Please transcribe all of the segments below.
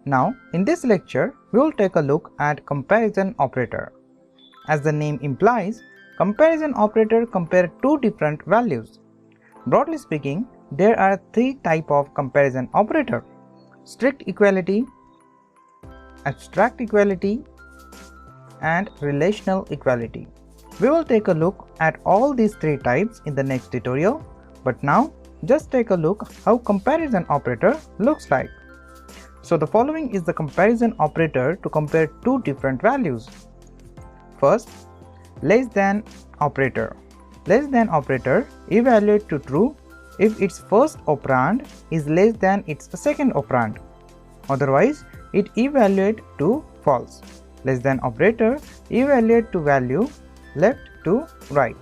Now, in this lecture, we will take a look at comparison operator. As the name implies, comparison operator compare two different values. Broadly speaking, there are three types of comparison operator: strict equality, abstract equality, and relational equality. We will take a look at all these three types in the next tutorial, but now just take a look how comparison operator looks like. So the following is the comparison operator to compare two different values. First, less than operator. Less than operator evaluates to true if its first operand is less than its second operand. Otherwise, it evaluates to false. Less than operator evaluates to value left to right.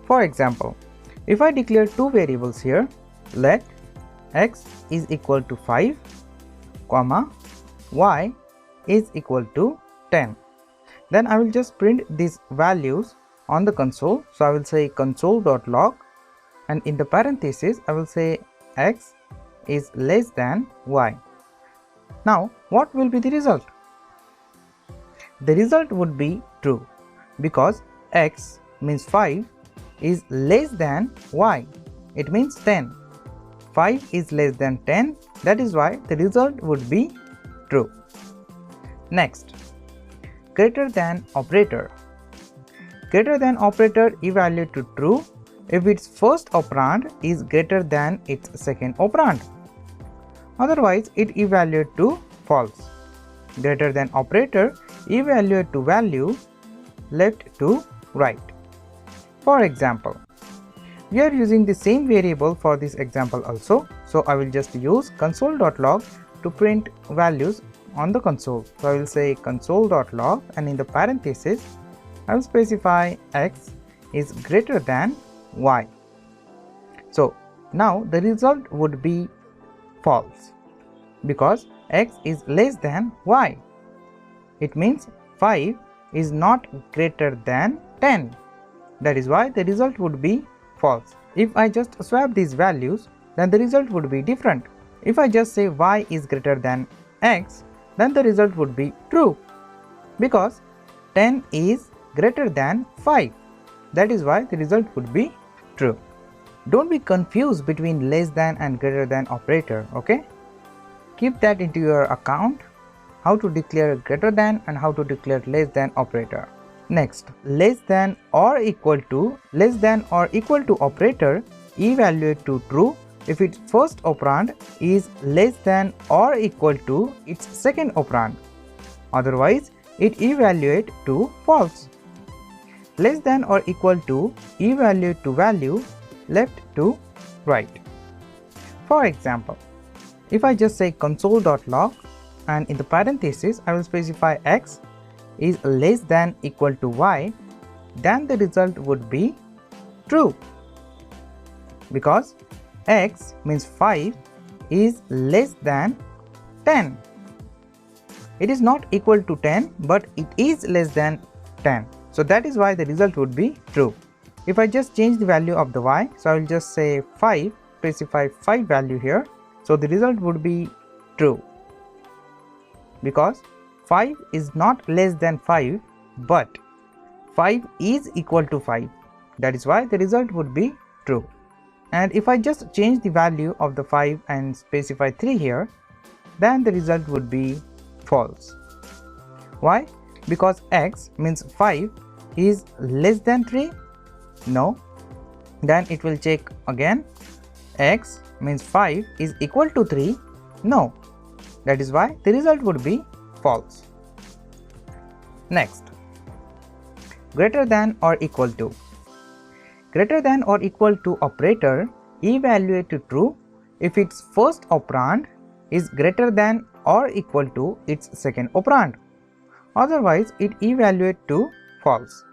For example, if I declare two variables here, let x is equal to 5, y is equal to 10. Then I will just print these values on the console. So I will say console.log, and in the parenthesis I will say x is less than y. Now what will be the result? The result would be true because x means 5 is less than y. It means 10. 5 is less than 10, that is why the result would be true. Next, greater than operator. Greater than operator evaluates to true if its first operand is greater than its second operand. Otherwise, it evaluates to false. Greater than operator evaluates to value left to right. For example, we are using the same variable for this example also, so I will just use console.log to print values on the console. So I will say console.log, and in the parenthesis I will specify x is greater than y. So now the result would be false because x is less than y. It means 5 is not greater than 10. That is why the result would be false. If I just swap these values, then the result would be different. If I just say y is greater than x, then the result would be true because 10 is greater than 5. That is why the result would be true. Don't be confused between less than and greater than operator, okay? Keep that into your account, how to declare greater than and how to declare less than operator. Next, less than or equal to. Less than or equal to operator evaluate to true if its first operand is less than or equal to its second operand. Otherwise, it evaluate to false. Less than or equal to evaluate to value left to right. For example, if I just say console.log, and in the parenthesis I will specify x is less than equal to y, then the result would be true because x means 5 is less than 10. It is not equal to 10, but it is less than 10. So that is why the result would be true. If I just change the value of the y, so I will just say 5, specify 5 value here. So the result would be true because 5 is not less than 5, but 5 is equal to 5. That is why the result would be true. And if I just change the value of the 5 and specify 3 here, then the result would be false. Why? Because x means 5 is less than 3? No. Then it will check again. X means 5 is equal to 3? No. That is why the result would be false. Next, greater than or equal to. Greater than or equal to operator evaluate to true if its first operand is greater than or equal to its second operand. Otherwise, it evaluate to false.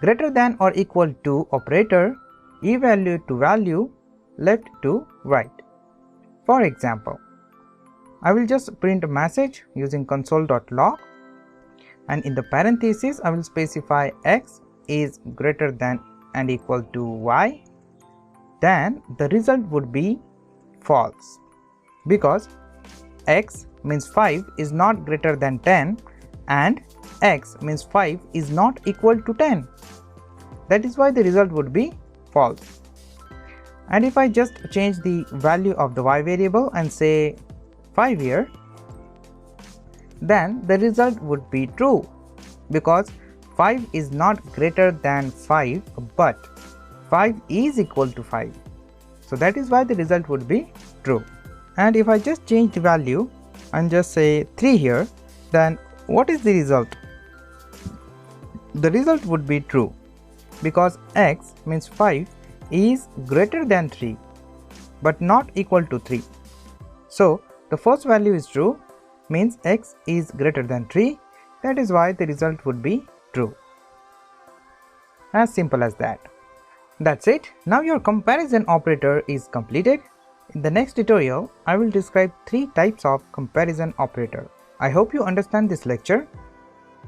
Greater than or equal to operator evaluate to value left to right. For example, I will just print a message using console.log, and in the parenthesis I will specify x is greater than and equal to y. Then the result would be false because x means 5 is not greater than 10 and x means 5 is not equal to 10. That is why the result would be false. And if I just change the value of the y variable and say 5 here, then the result would be true, because 5 is not greater than 5 but 5 is equal to 5. So that is why the result would be true. And if I just change the value and just say 3 here, then what is the result? The result would be true, because x means 5 is greater than 3 but not equal to 3. So the first value is true, means x is greater than 3. That is why the result would be true. As simple as that. That's it. Now your comparison operator is completed. In the next tutorial, I will describe 3 types of comparison operator. I hope you understand this lecture.